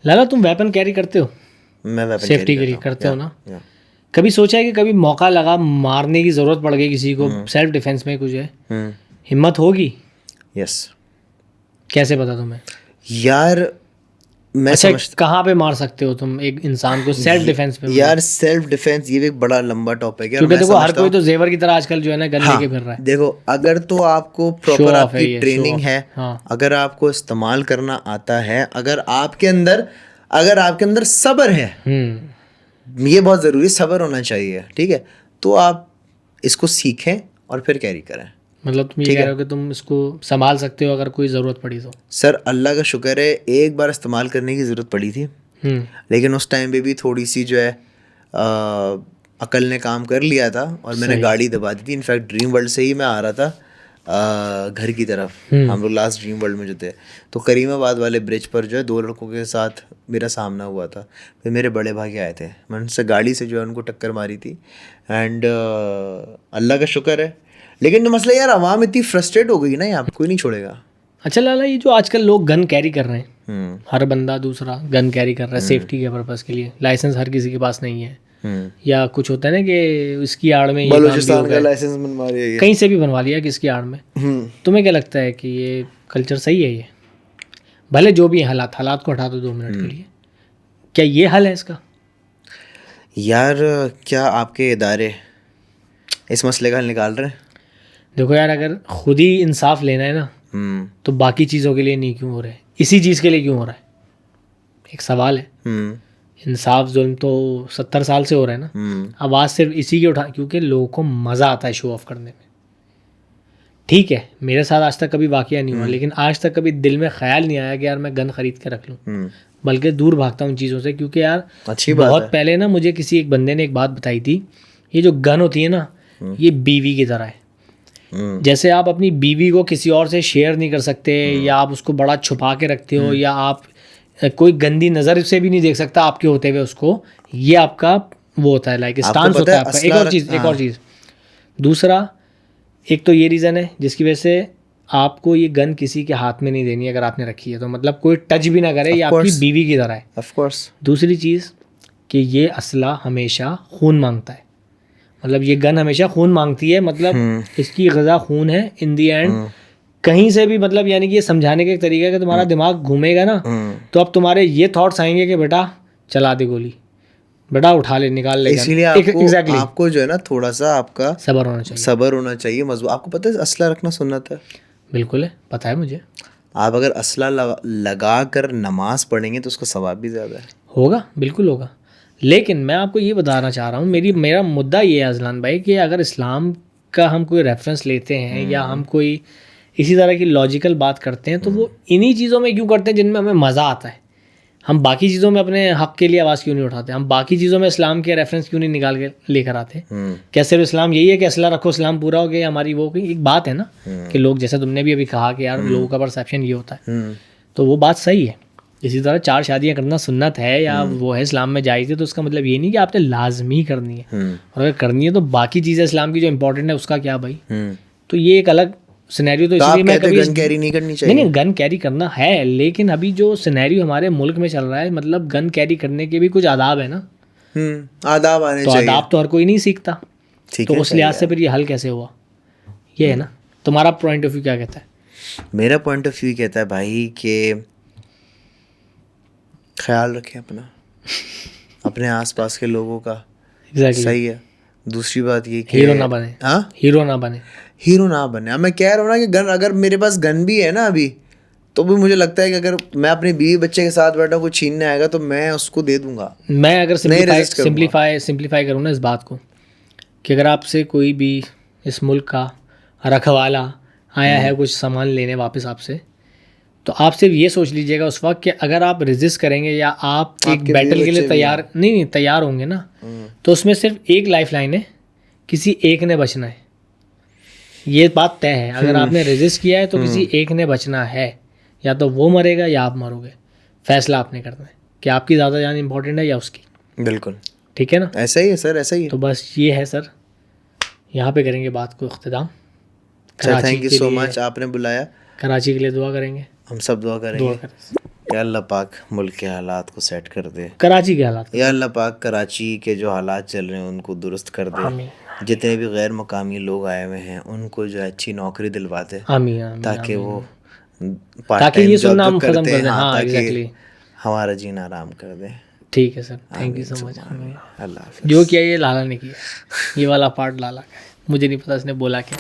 लाला तुम weapon carry करते हो? मैं वेपन सेफ्टी के लिए करते हो ना? कभी सोचा है कि कभी मौका लगा, मारने की जरूरत पड़ गई किसी को, सेल्फ डिफेंस में कुछ है, हिम्मत होगी? यस। कैसे पता तुम्हें? यार मैं अच्छा, समझता, कहाँ पे मार सकते हो तुम एक इंसान को सेल्फ डिफेंस पे? यार सेल्फ डिफेंस ये भी एक बड़ा लंबा टॉपिक है। क्योंकि देखो हर कोई तो जेवर की तरह आजकल जो है ना गन लेके फिर रहा है। देखो अगर तो आपको शो प्रॉपर ऑफ है आपकी ये, ट्रेनिंग शो है, ऑफ। हाँ। अगर आपको इस्तेमाल करना आता है, अगर आपके अंदर सब्र है, ये बहुत ज़रूरी, सब्र होना चाहिए, ठीक है, तो आप इसको सीखें और फिर कैरी करें। मतलब तुम ये कह रहे हो कि तुम इसको संभाल सकते हो अगर कोई ज़रूरत पड़ी तो? सर अल्लाह का शुक्र है एक बार इस्तेमाल करने की ज़रूरत पड़ी थी, लेकिन उस टाइम पे भी थोड़ी सी जो है अकल ने काम कर लिया था और मैंने गाड़ी दबा दी थी। इनफैक्ट ड्रीम वर्ल्ड से ही मैं आ रहा था घर की तरफ, हम लोग लास्ट ड्रीम वर्ल्ड में जो थे, तो करीमाबाद वाले ब्रिज पर जो है 2 लड़कों के साथ मेरा सामना हुआ था। फिर मेरे बड़े भाई आए थे, मैंने उनसे गाड़ी से जो है उनको टक्कर मारी थी। एंड अल्लाह का शुक्र है, लेकिन तो मसला यार आवाम इतनी फ्रस्ट्रेट हो गई ना, यहाँ कोई नहीं छोड़ेगा। अच्छा लाला, ये जो आजकल लोग गन कैरी कर रहे हैं, हर बंदा दूसरा गन कैरी कर रहा है सेफ्टी के पर्पज़ के लिए, लाइसेंस हर किसी के पास नहीं है, या कुछ होता है ना कि इसकी आड़ में बलूचिस्तान का लाइसेंस बनवा लिया, कहीं से भी बनवा लिया किसकी आड़ में। तुम्हें क्या लगता है कि ये कल्चर सही है? ये भले जो भी हालात को हटा दो 2 मिनट के लिए, क्या ये हल है इसका? यार क्या आपके इदारे इस मसले का हल निकाल रहे हैं? देखो यार, अगर खुद ही इंसाफ लेना है ना, तो बाकी चीज़ों के लिए नहीं क्यों हो रहा है, इसी चीज़ के लिए क्यों हो रहा है? एक सवाल है। इंसाफ जुल्म तो 70 साल से हो रहा है ना, आवाज़ सिर्फ इसी की उठा, क्योंकि लोगों को मज़ा आता है शो ऑफ करने में। ठीक है, मेरे साथ आज तक कभी वाकया नहीं हुआ, लेकिन आज तक कभी दिल में ख्याल नहीं आया कि यार मैं गन खरीद के रख लूँ, बल्कि दूर भागता हूँ उन चीज़ों से। क्योंकि यार बहुत पहले ना मुझे किसी एक बंदे ने एक बात बताई थी, ये जो गन होती है ना, ये बीवी की तरह है। जैसे आप अपनी बीवी को किसी और से शेयर नहीं कर सकते, या आप उसको बड़ा छुपा के रखते हो, या आप कोई गंदी नज़र से भी नहीं देख सकता आपके होते हुए उसको, ये आपका वो होता है, लाइक स्टांस होता है आपका। एक और चीज़ दूसरा, एक तो ये रीज़न है जिसकी वजह से आपको ये गन किसी के हाथ में नहीं देनी अगर आपने रखी है तो, मतलब कोई टच भी ना करे, ये आपकी बीवी की तरह है। Of course. दूसरी चीज़ कि ये असला हमेशा खून मांगता है, मतलब ये गन हमेशा खून मांगती है, मतलब इसकी ग़िज़ा खून है इन दी एंड। कहीं से भी मतलब यानी कि ये समझाने का एक तरीका है कि तुम्हारा दिमाग घूमेगा ना, तो अब तुम्हारे ये थॉट्स आएंगे कि बेटा चला दे गोली, बेटा उठा ले, निकाल ले। इसीलिए आपको जो है ना थोड़ा सा आपका सब्र होना चाहिए मजबूत। आपको पता है असला रखना सुन्नत है? बिल्कुल है, पता है मुझे। आप अगर असला लगा कर नमाज पढ़ेंगे तो उसका सवाब भी ज़्यादा है। होगा, बिल्कुल होगा। लेकिन मैं आपको ये बताना चाह रहा हूँ, मेरा मुद्दा ये है अजलान भाई, कि अगर इस्लाम का हम कोई रेफरेंस लेते हैं या हम कोई इसी तरह की लॉजिकल बात करते हैं, तो वो इन्हीं चीज़ों में क्यों करते हैं जिनमें हमें मज़ा आता है। हम बाकी चीज़ों में अपने हक़ के लिए आवाज़ क्यों नहीं उठाते? हम बाकी चीज़ों में इस्लाम के रेफरेंस क्यों नहीं निकाल के लेकर आते? क्या सिर्फ इस्लाम यही है कि असला रखो इस्लाम पूरा हो गया? हमारी वो एक बात है ना कि लोग, जैसे तुमने भी अभी कहा कि यार लोगों का परसेप्शन ये होता है, तो वो बात सही है। इसी तरह 4 शादियाँ करना सुन्नत है या वो है इस्लाम में जायज़ है, तो उसका मतलब ये नहीं कि आपने लाजमी करनी है, और अगर करनी है तो बाकी चीज़ें इस्लाम की जो इंपॉर्टेंट है उसका क्या भाई? तो ये एक अलग सिनेरियो। तो इसलिए मैं कभी गन कैरी नहीं करनी चाहिए। नहीं, गन कैरी करना है, लेकिन अभी जो सिनेरियो हमारे मुल्क में चल रहा है, मतलब गन कैरी करने के भी कुछ आदाब है ना। आदाब आने चाहिए। तो आदाब तो हर कोई नहीं सीखता, तो उस लिहाज से फिर ये हल कैसे हुआ, ये है ना। तुम्हारा पॉइंट ऑफ व्यू क्या कहता है? मेरा पॉइंट ऑफ व्यू कहता है भाई कि ख्याल रखें अपने आसपास के लोगों का। सही है। दूसरी बात ये कि हीरो ना बने। हाँ, हीरो ना बने। अब मैं कह रहा हूँ ना कि गन, अगर मेरे पास गन भी है ना अभी, तो भी मुझे लगता है कि अगर मैं अपनी बीवी बच्चे के साथ बैठा कोई छीनने आएगा तो मैं उसको दे दूंगा। मैं अगर सिंप्लीफाई करूँ ना इस बात को, कि अगर आपसे कोई भी इस मुल्क का रखवाला आया है कुछ सामान लेने वापस आपसे, तो आप सिर्फ ये सोच लीजिएगा उस वक्त कि अगर आप रेजिस्ट करेंगे या आप एक बैटल के लिए तैयार होंगे ना, तो उसमें सिर्फ एक लाइफ लाइन है, किसी एक ने बचना है। ये बात तय है, अगर आपने रेजिस्ट किया है तो किसी एक ने बचना है, या तो वो मरेगा या आप मरोगे। फैसला आपने करना है कि आपकी ज़्यादा जान इंपॉर्टेंट है या उसकी। बिल्कुल ठीक है ना। ऐसा ही है सर, ऐसा ही है। तो बस ये है सर, यहाँ पे करेंगे बात को इख्तिताम। थैंक यू सो मच, आपने बुलाया। कराची के लिए दुआ करेंगे, हम सब दुआ करेंगे। या अल्लाह पाक मुल्क के हालात को सेट कर दे, कराची के हालात। या अल्लाह पाक कराची के जो हालात चल रहे हैं उनको दुरुस्त कर दे, आमीन जितने भी गैर मुकामी लोग आए हुए हैं उनको जो है अच्छी नौकरी दिलवा दे, आमीन आमीन, ताकि आमीन। वो ताकि पार्ट ये टाइम जॉब सुनना जो हम खत्म करते कर हैं, दें। हाँ, हाँ ताकि एग्जैक्टली। हमारा जीना आराम कर दे। ठीक है सर, थैंक यू आमीन सो मच। सुम्मा आमीन। अल्लाह हाफ़िज़। जो किया ये लाला ने किया, ये वाला पार्ट लाला का है, मुझे नहीं पता इसने बोला क्या।